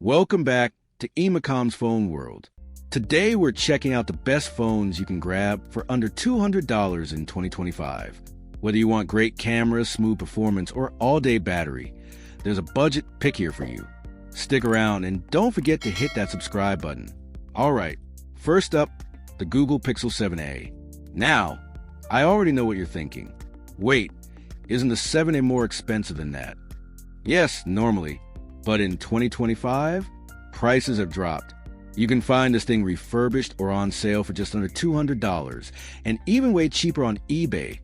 Welcome back to Emacoms Phone World. Today we're checking out the best phones you can grab for under $200 in 2025. Whether you want great cameras, smooth performance, or all-day battery, there's a budget pick here for you. Stick around and don't forget to hit that subscribe button. Alright, first up, the Google Pixel 7a. Now, I already know what you're thinking. Wait, isn't the 7a more expensive than that? Yes, normally. But in 2025, prices have dropped. You can find this thing refurbished or on sale for just under $200, and even way cheaper on eBay,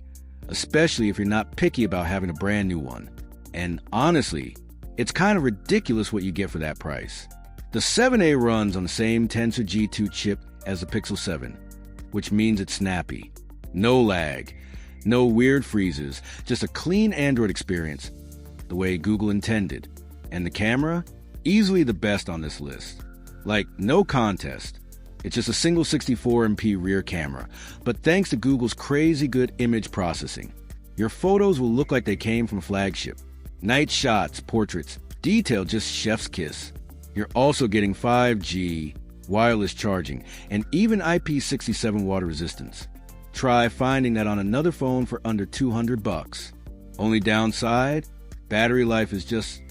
especially if you're not picky about having a brand new one. And honestly, it's kind of ridiculous what you get for that price. The 7a runs on the same Tensor G2 chip as the Pixel 7, which means it's snappy. No lag, no weird freezes, just a clean Android experience, the way Google intended. And the camera? Easily the best on this list. Like, no contest. It's just a single 64MP rear camera, but thanks to Google's crazy good image processing, your photos will look like they came from a flagship. Night shots, portraits, detail just chef's kiss. You're also getting 5G, wireless charging, and even IP67 water resistance. Try finding that on another phone for under $200. Only downside? Battery life is just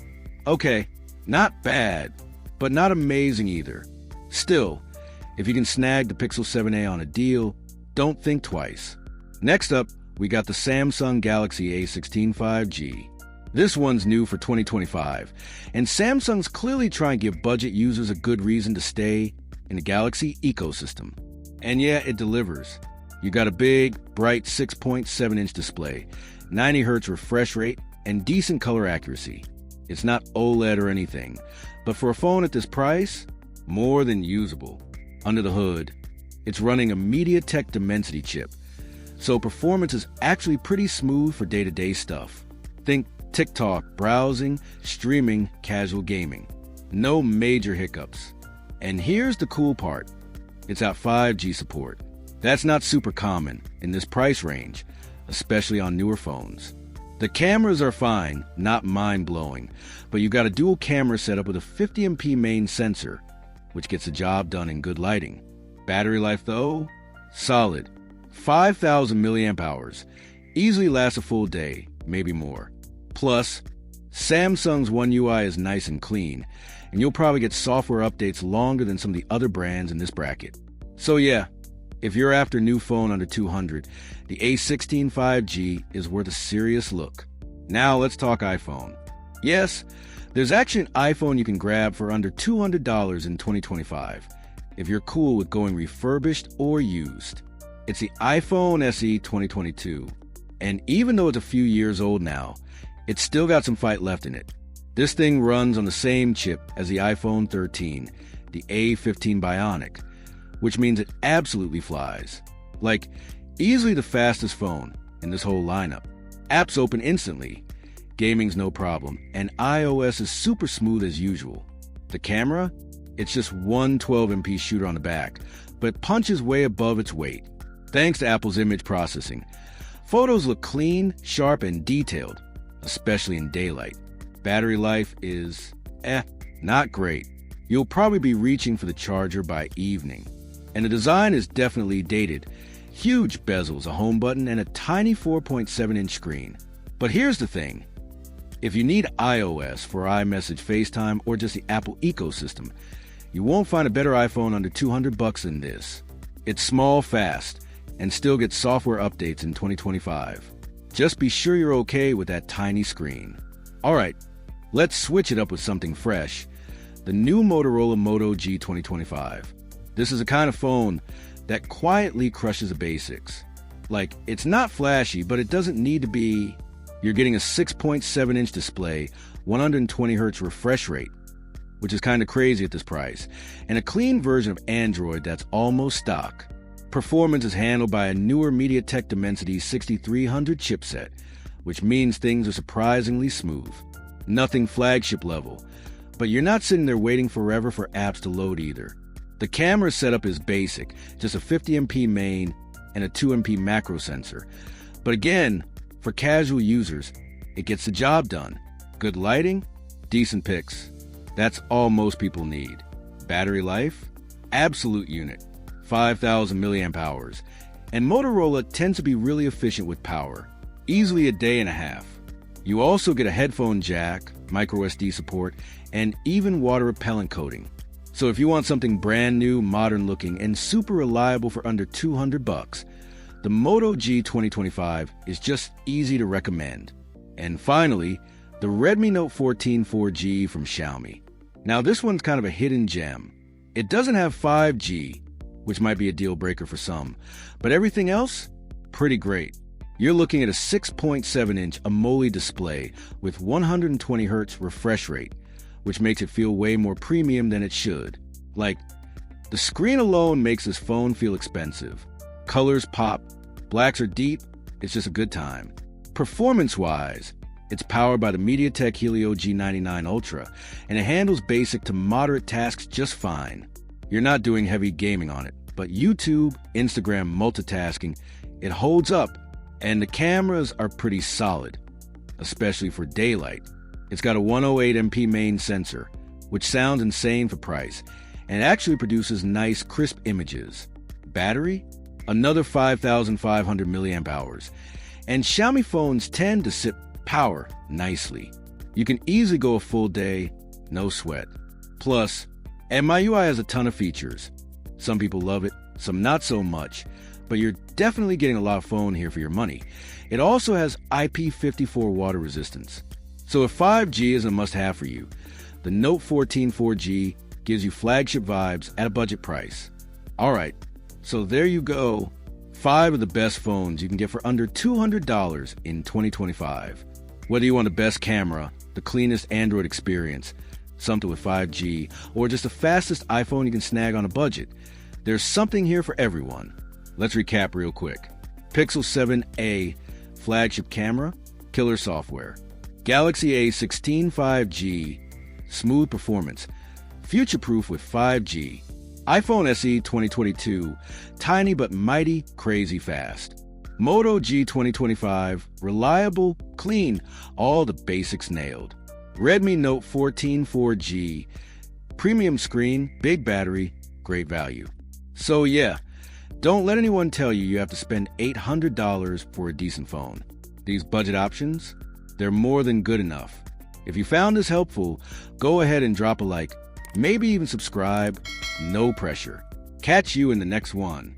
okay, not bad, but not amazing either. Still, if you can snag the Pixel 7a on a deal, don't think twice. Next up, we got the Samsung Galaxy A16 5G. This one's new for 2025, and Samsung's clearly trying to give budget users a good reason to stay in the Galaxy ecosystem. And yeah, it delivers. You got a big, bright 6.7-inch display, 90Hz refresh rate, and decent color accuracy. It's not OLED or anything, but for a phone at this price, more than usable. Under the hood, it's running a MediaTek Dimensity chip, so performance is actually pretty smooth for day-to-day stuff. Think TikTok, browsing, streaming, casual gaming. No major hiccups. And here's the cool part. It's got 5G support. That's not super common in this price range, especially on newer phones. The cameras are fine, not mind-blowing, but you've got a dual camera setup with a 50MP main sensor, which gets the job done in good lighting. Battery life, though? Solid. 5,000 milliamp hours. Easily lasts a full day, maybe more. Plus, Samsung's One UI is nice and clean, and you'll probably get software updates longer than some of the other brands in this bracket. So yeah, if you're after a new phone under $200, the A16 5G is worth a serious look. Now let's talk iPhone. Yes, there's actually an iPhone you can grab for under $200 in 2025, if you're cool with going refurbished or used. It's the iPhone SE 2022, and even though it's a few years old now, it's still got some fight left in it. This thing runs on the same chip as the iPhone 13, the A15 Bionic, which means it absolutely flies. Like, easily the fastest phone in this whole lineup. Apps open instantly, gaming's no problem, and iOS is super smooth as usual. The camera? It's just one 12MP shooter on the back, but punches way above its weight. Thanks to Apple's image processing, photos look clean, sharp, and detailed, especially in daylight. Battery life is, not great. You'll probably be reaching for the charger by evening. And the design is definitely dated. Huge bezels, a home button, and a tiny 4.7-inch screen. But here's the thing. If you need iOS for iMessage, FaceTime, or just the Apple ecosystem, you won't find a better iPhone under $200 than this. It's small, fast, and still gets software updates in 2025. Just be sure you're okay with that tiny screen. Alright, let's switch it up with something fresh. The new Motorola Moto G 2025. This is a kind of phone that quietly crushes the basics. Like, it's not flashy, but it doesn't need to be. You're getting a 6.7-inch display, 120Hz refresh rate, which is kind of crazy at this price, and a clean version of Android that's almost stock. Performance is handled by a newer MediaTek Dimensity 6300 chipset, which means things are surprisingly smooth. Nothing flagship level, but you're not sitting there waiting forever for apps to load either. The camera setup is basic, just a 50MP main and a 2MP macro sensor. But again, for casual users, it gets the job done. Good lighting, decent pics. That's all most people need. Battery life? Absolute unit. 5,000 milliamp hours. And Motorola tends to be really efficient with power. Easily a day and a half. You also get a headphone jack, micro SD support, and even water repellent coating. So if you want something brand new, modern looking, and super reliable for under $200, the Moto G2025 is just easy to recommend. And finally, the Redmi Note 14 4G from Xiaomi. Now this one's kind of a hidden gem. It doesn't have 5G, which might be a deal breaker for some, but everything else, pretty great. You're looking at a 6.7-inch AMOLED display with 120Hz refresh rate, which makes it feel way more premium than it should. Like, the screen alone makes this phone feel expensive. Colors pop, blacks are deep, it's just a good time. Performance-wise, it's powered by the MediaTek Helio G99 Ultra, and it handles basic to moderate tasks just fine. You're not doing heavy gaming on it, but YouTube, Instagram multitasking, it holds up, and the cameras are pretty solid, especially for daylight. It's got a 108MP main sensor, which sounds insane for price, and actually produces nice, crisp images. Battery? Another 5,500 milliamp hours. And Xiaomi phones tend to sip power nicely. You can easily go a full day, no sweat. Plus, MIUI has a ton of features. Some people love it, some not so much, but you're definitely getting a lot of phone here for your money. It also has IP54 water resistance. So if 5G is a must-have for you, the Note 14 4G gives you flagship vibes at a budget price. Alright, so there you go. 5 of the best phones you can get for under $200 in 2025. Whether you want the best camera, the cleanest Android experience, something with 5G, or just the fastest iPhone you can snag on a budget, there's something here for everyone. Let's recap real quick. Pixel 7a, flagship camera, killer software. Galaxy A16 5G, smooth performance, future-proof with 5G. iPhone SE 2022, tiny but mighty, crazy fast. Moto G 2025, reliable, clean, all the basics nailed. Redmi Note 14 4G, premium screen, big battery, great value. So yeah, don't let anyone tell you you have to spend $800 for a decent phone. These budget options, they're more than good enough. If you found this helpful, go ahead and drop a like, maybe even subscribe, no pressure. Catch you in the next one.